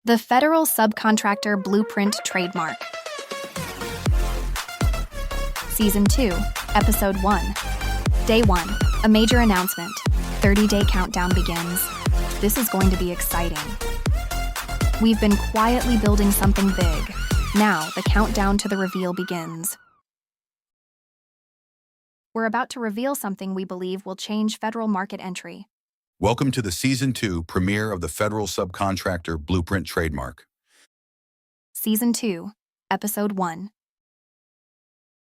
The Federal Subcontractor Blueprint trademark. Season 2, Episode 1. Day 1, a major announcement. 30-day countdown begins. This is going to be exciting. We've been quietly building something big. Now, the countdown to the reveal begins. We're about to reveal something we believe will change federal market entry. Welcome to the Season 2 premiere of the Federal Subcontractor Blueprint trademark. Season 2, Episode 1.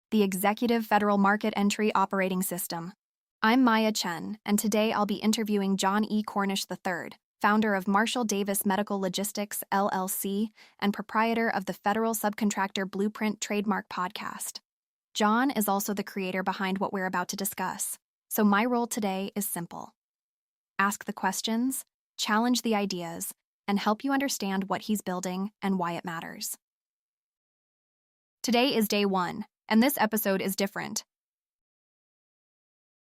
The Executive Federal Market Entry Operating System. I'm Maya Chen, and today I'll be interviewing John E. Cornish III, founder of Marshall Davis Medical Logistics, LLC, and proprietor of the Federal Subcontractor Blueprint trademark podcast. John is also the creator behind what we're about to discuss, so my role today is simple. Ask the questions, challenge the ideas, and help you understand what he's building and why it matters. Today is day 1, and this episode is different.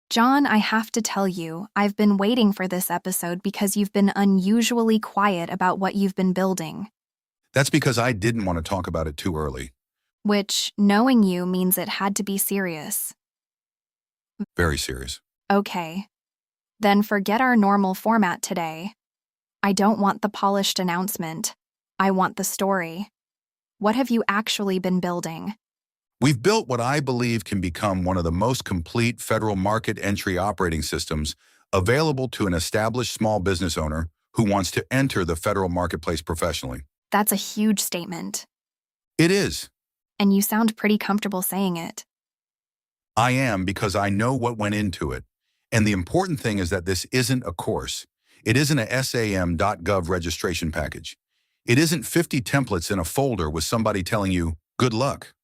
John, I have to tell you, I've been waiting for this episode because you've been unusually quiet about what you've been building. That's because I didn't want to talk about it too early. Which, knowing you, means it had to be serious. Very serious. Okay. Then forget our normal format today. I don't want the polished announcement. I want the story. What have you actually been building? We've built what I believe can become one of the most complete federal market entry operating systems available to an established small business owner who wants to enter the federal marketplace professionally. That's a huge statement. It is. And you sound pretty comfortable saying it. I am, because I know what went into it. And the important thing is that this isn't a course. It isn't a sam.gov registration package. It isn't 50 templates in a folder with somebody telling you, good luck.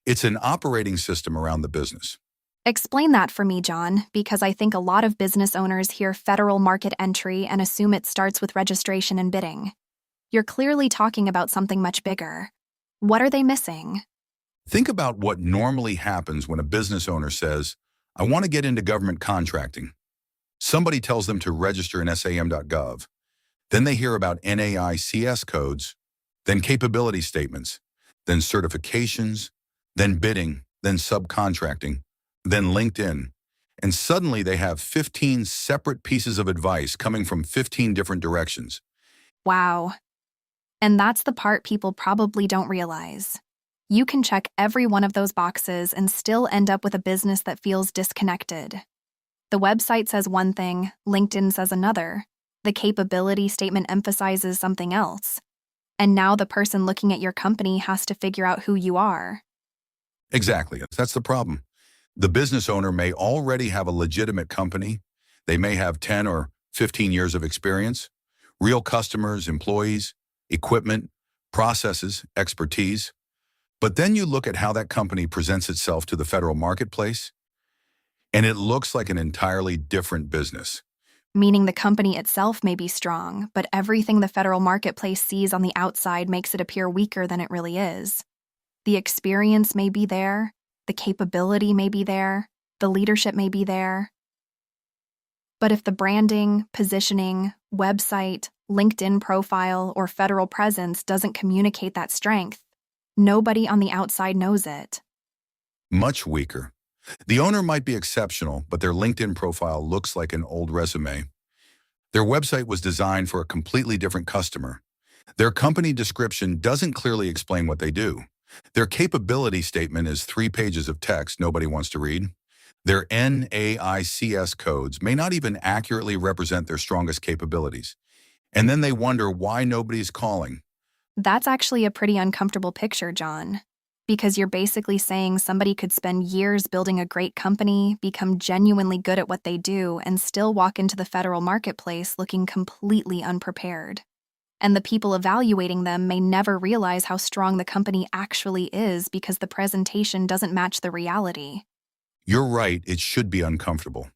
It's an operating system around the business. Explain that for me, John, because I think a lot of business owners hear federal market entry and assume it starts with registration and bidding. You're clearly talking about something much bigger. What are they missing? Think about what normally happens when a business owner says, I want to get into government contracting. Somebody tells them to register in sam.gov. Then they hear about NAICS codes, then capability statements, then certifications, then bidding, then subcontracting, then LinkedIn. And suddenly they have 15 separate pieces of advice coming from 15 different directions. Wow. And that's the part people probably don't realize. You can check every one of those boxes and still end up with a business that feels disconnected. The website says one thing, LinkedIn says another. The capability statement emphasizes something else. And now the person looking at your company has to figure out who you are. Exactly. That's the problem. The business owner may already have a legitimate company. They may have 10 or 15 years of experience, real customers, employees, equipment, processes, expertise. But then you look at how that company presents itself to the federal marketplace, and it looks like an entirely different business. Meaning the company itself may be strong, but everything the federal marketplace sees on the outside makes it appear weaker than it really is. The experience may be there, the capability may be there, the leadership may be there. But if the branding, positioning, website, LinkedIn profile, or federal presence doesn't communicate that strength, nobody on the outside knows it. Much weaker. The owner might be exceptional, but their LinkedIn profile looks like an old resume. Their website was designed for a completely different customer. Their company description doesn't clearly explain what they do. Their capability statement is 3 pages of text nobody wants to read. Their NAICS codes may not even accurately represent their strongest capabilities. And then they wonder why nobody's calling. That's actually a pretty uncomfortable picture, John. Because you're basically saying somebody could spend years building a great company, become genuinely good at what they do, and still walk into the federal marketplace looking completely unprepared. And the people evaluating them may never realize how strong the company actually is because the presentation doesn't match the reality. You're right, it should be uncomfortable.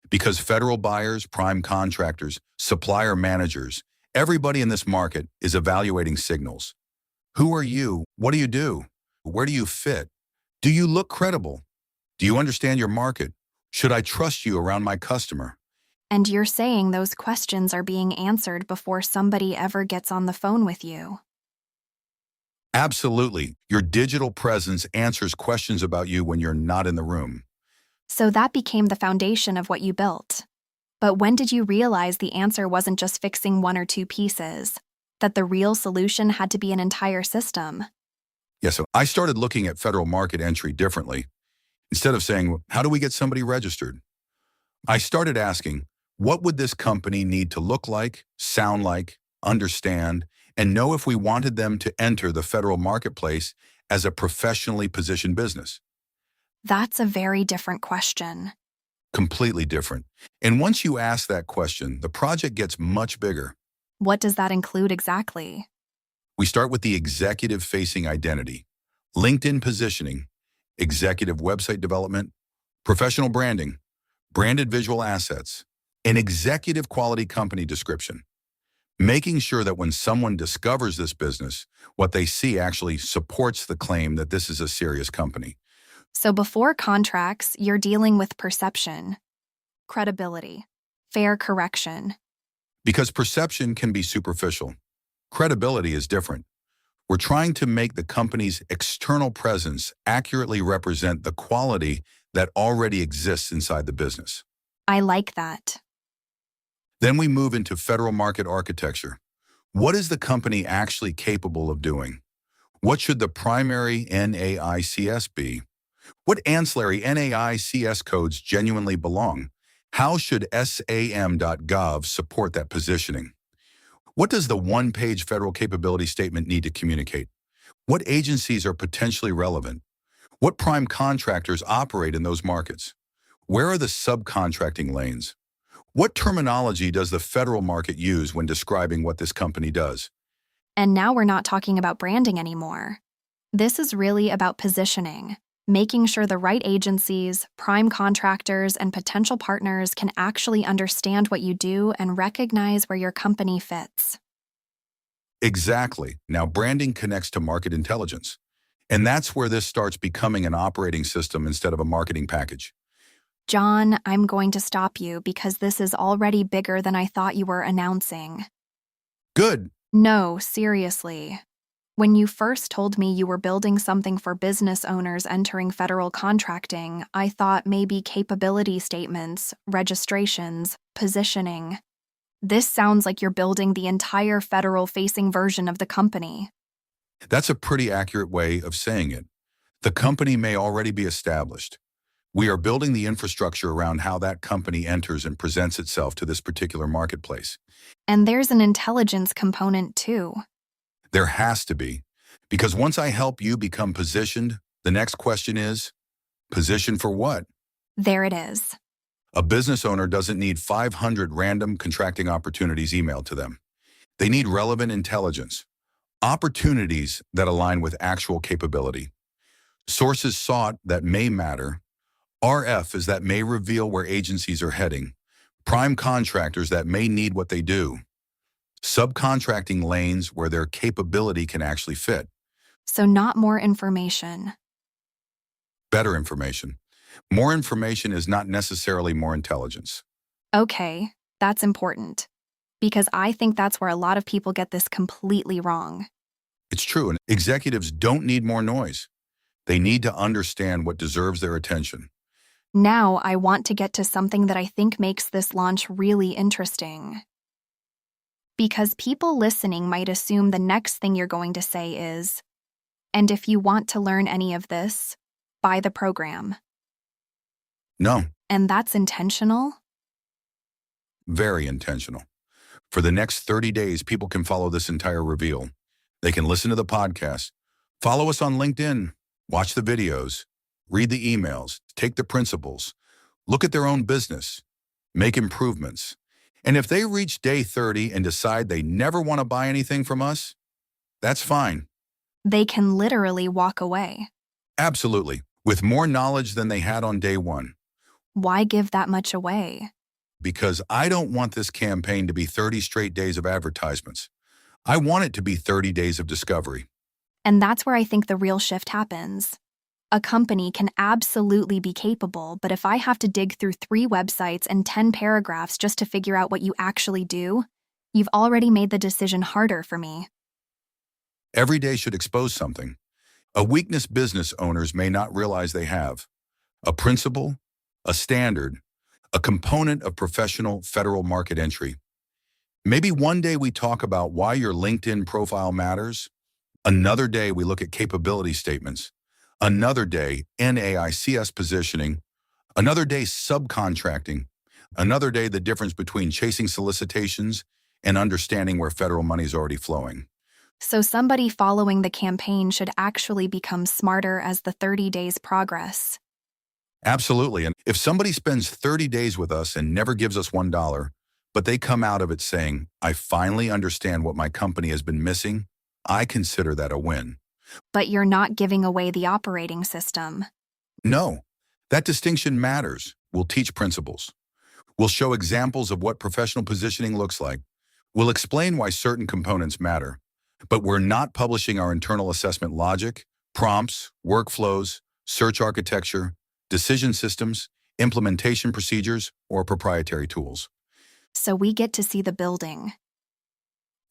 Because federal buyers, prime contractors, supplier managers, everybody in this market is evaluating signals. Who are you? What do you do? Where do you fit? Do you look credible? Do you understand your market? Should I trust you around my customer? And you're saying those questions are being answered before somebody ever gets on the phone with you. Absolutely. Your digital presence answers questions about you when you're not in the room. So that became the foundation of what you built. But when did you realize the answer wasn't just fixing one or two pieces, that the real solution had to be an entire system? Yeah, so I started looking at federal market entry differently. Instead of saying, how do we get somebody registered? I started asking, what would this company need to look like, sound like, understand, and know if we wanted them to enter the federal marketplace as a professionally positioned business? That's a very different question. Completely different. And once you ask that question, the project gets much bigger. What does that include exactly? We start with the executive-facing identity, LinkedIn positioning, executive website development, professional branding, branded visual assets, an executive quality company description, making sure that when someone discovers this business, what they see actually supports the claim that this is a serious company. So before contracts, you're dealing with perception, credibility, fair correction. Because perception can be superficial. Credibility is different. We're trying to make the company's external presence accurately represent the quality that already exists inside the business. I like that. Then we move into federal market architecture. What is the company actually capable of doing? What should the primary NAICS be? What ancillary NAICS codes genuinely belong? How should sam.gov support that positioning? What does the one-page federal capability statement need to communicate? What agencies are potentially relevant? What prime contractors operate in those markets? Where are the subcontracting lanes? What terminology does the federal market use when describing what this company does? And now we're not talking about branding anymore. This is really about positioning, making sure the right agencies, prime contractors, and potential partners can actually understand what you do and recognize where your company fits. Exactly. Now, branding connects to market intelligence. And that's where this starts becoming an operating system instead of a marketing package. John, I'm going to stop you because this is already bigger than I thought you were announcing. Good. No, seriously. When you first told me you were building something for business owners entering federal contracting, I thought maybe capability statements, registrations, positioning. This sounds like you're building the entire federal-facing version of the company. That's a pretty accurate way of saying it. The company may already be established. We are building the infrastructure around how that company enters and presents itself to this particular marketplace. And there's an intelligence component too. There has to be. Because once I help you become positioned, the next question is, position for what? There it is. A business owner doesn't need 500 random contracting opportunities emailed to them. They need relevant intelligence, opportunities that align with actual capability, sources sought that may matter, RF is that may reveal where agencies are heading, prime contractors that may need what they do, subcontracting lanes where their capability can actually fit. So not more information. Better information. More information is not necessarily more intelligence. Okay, that's important. Because I think that's where a lot of people get this completely wrong. It's true, and executives don't need more noise. They need to understand what deserves their attention. Now I want to get to something that I think makes this launch really interesting. Because people listening might assume the next thing you're going to say is, and if you want to learn any of this, buy the program. No, And that's intentional? very intentional. For the next 30 days, people can follow this entire reveal. They can listen to the podcast, follow us on LinkedIn, watch the videos, read the emails, take the principles, look at their own business, make improvements. And if they reach day 30 and decide they never want to buy anything from us, that's fine. They can literally walk away. Absolutely. With more knowledge than they had on day one. Why give that much away? Because I don't want this campaign to be 30 straight days of advertisements. I want it to be 30 days of discovery. And that's where I think the real shift happens. A company can absolutely be capable, but if I have to dig through 3 websites and 10 paragraphs just to figure out what you actually do, you've already made the decision harder for me. Every day should expose something. A weakness business owners may not realize they have. A principle, a standard, a component of professional federal market entry. Maybe one day we talk about why your LinkedIn profile matters. Another day we look at capability statements. Another day, NAICS positioning. Another day, subcontracting. Another day, the difference between chasing solicitations and understanding where federal money is already flowing. So somebody following the campaign should actually become smarter as the 30 days progress. Absolutely. And if somebody spends 30 days with us and never gives us $1, but they come out of it saying, I finally understand what my company has been missing, I consider that a win. But you're not giving away the operating system. No, that distinction matters. We'll teach principles. We'll show examples of what professional positioning looks like. We'll explain why certain components matter. But we're not publishing our internal assessment logic, prompts, workflows, search architecture, decision systems, implementation procedures, or proprietary tools. So we get to see the building,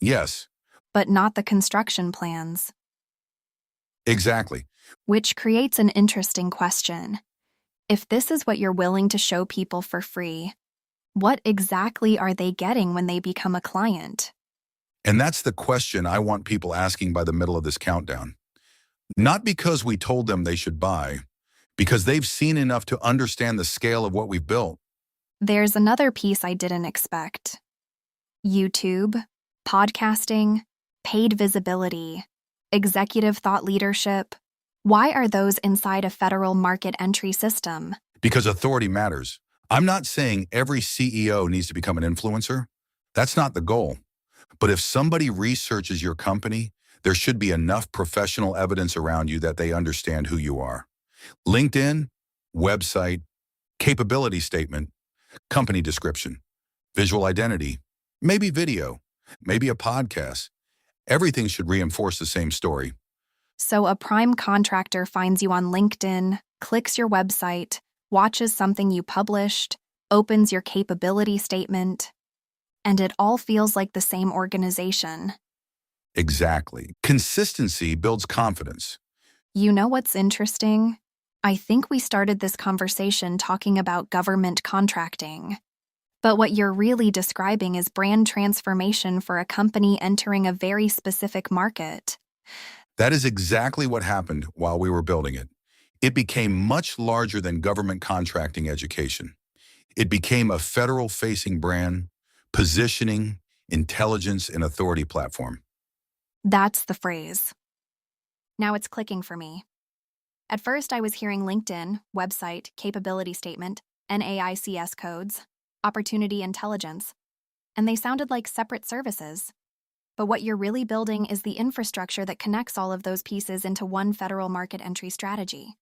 Yes, but not the construction plans, exactly. which creates an interesting question. If this is what you're willing to show people for free, what exactly are they getting when they become a client? And that's the question I want people asking by the middle of this countdown. Not because we told them they should buy, because they've seen enough to understand the scale of what we've built. There's another piece I didn't expect. YouTube, podcasting, paid visibility, executive thought leadership. Why are those inside a federal market entry system? Because authority matters. I'm not saying every CEO needs to become an influencer. That's not the goal. But if somebody researches your company, there should be enough professional evidence around you that they understand who you are. LinkedIn, website, capability statement, company description, visual identity, maybe video, maybe a podcast. Everything should reinforce the same story. So a prime contractor finds you on LinkedIn, clicks your website, watches something you published, opens your capability statement, and it all feels like the same organization. Exactly. Consistency builds confidence. You know what's interesting? I think we started this conversation talking about government contracting. But what you're really describing is brand transformation for a company entering a very specific market. That is exactly what happened while we were building it. It became much larger than government contracting education. It became a federal-facing brand, positioning, intelligence, and authority platform. That's the phrase. Now it's clicking for me. At first, I was hearing LinkedIn, website, capability statement, NAICS codes, opportunity intelligence, and they sounded like separate services. But what you're really building is the infrastructure that connects all of those pieces into one federal market entry strategy.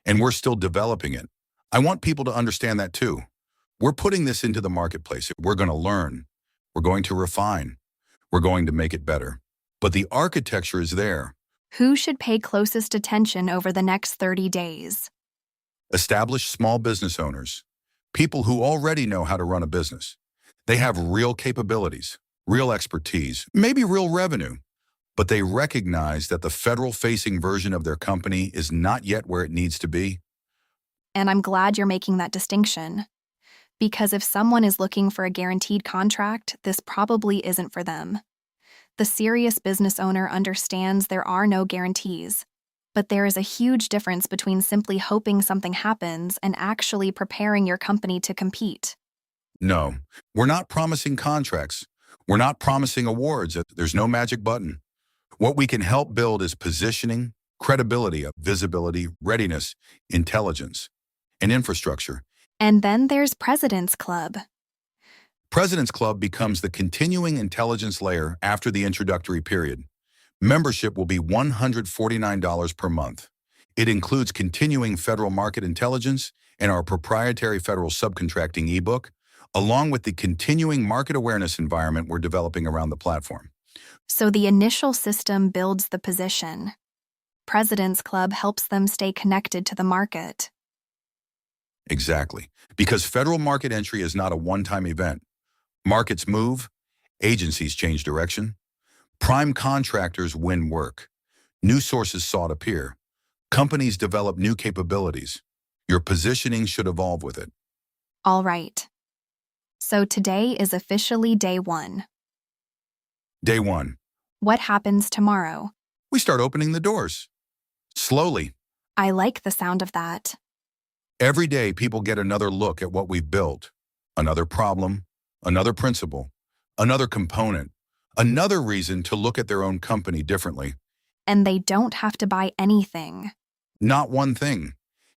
And we're still developing it. I want people to understand that too. We're putting this into the marketplace. We're going to learn. We're going to refine. We're going to make it better. But the architecture is there. Who should pay closest attention over the next 30 days? Established small business owners, people who already know how to run a business. They have real capabilities, real expertise, maybe real revenue, but they recognize that the federal-facing version of their company is not yet where it needs to be. And I'm glad you're making that distinction. Because if someone is looking for a guaranteed contract, this probably isn't for them. The serious business owner understands there are no guarantees, but there is a huge difference between simply hoping something happens and actually preparing your company to compete. No, we're not promising contracts. We're not promising awards. There's no magic button. What we can help build is positioning, credibility, visibility, readiness, intelligence, and infrastructure. And then there's President's Club. President's Club becomes the continuing intelligence layer after the introductory period. Membership will be $149 per month. It includes continuing federal market intelligence and our proprietary federal subcontracting ebook, along with the continuing market awareness environment we're developing around the platform. So the initial system builds the position. President's Club helps them stay connected to the market. Exactly. Because federal market entry is not a one-time event. Markets move, agencies change direction, prime contractors win work, new sources sought appear, companies develop new capabilities. Your positioning should evolve with it. All right. So today is officially day 1. Day 1. What happens tomorrow? We start opening the doors. Slowly. I like the sound of that. Every day, people get another look at what we've built. Another problem, another principle, another component, another reason to look at their own company differently. And they don't have to buy anything. Not one thing.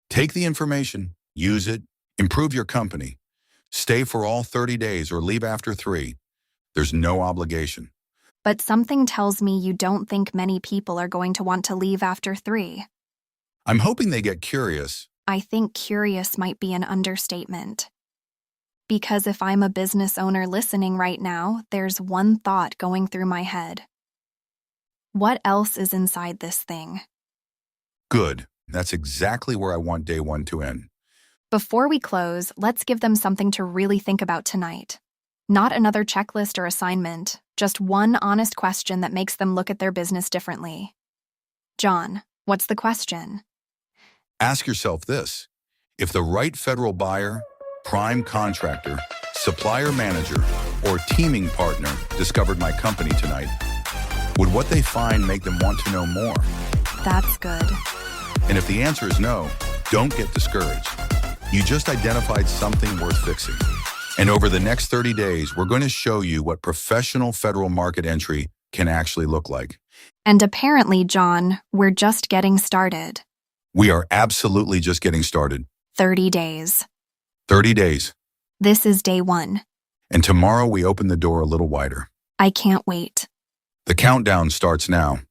Take the information, use it, improve your company. Stay for all 30 days or leave after 3. There's no obligation. But something tells me you don't think many people are going to want to leave after 3. I'm hoping they get curious. I think curious might be an understatement. Because if I'm a business owner listening right now, there's one thought going through my head. What else is inside this thing? Good. That's exactly where I want day 1 to end. Before we close, let's give them something to really think about tonight. Not another checklist or assignment, just one honest question that makes them look at their business differently. John, what's the question? Ask yourself this. If the right federal buyer, prime contractor, supplier manager, or teaming partner discovered my company tonight, would what they find make them want to know more? That's good. And if the answer is no, don't get discouraged. You just identified something worth fixing. And over the next 30 days, we're going to show you what professional federal market entry can actually look like. And apparently, John, we're just getting started. We are absolutely just getting started. 30 days. 30 days. This is day 1. And tomorrow we open the door a little wider. I can't wait. The countdown starts now.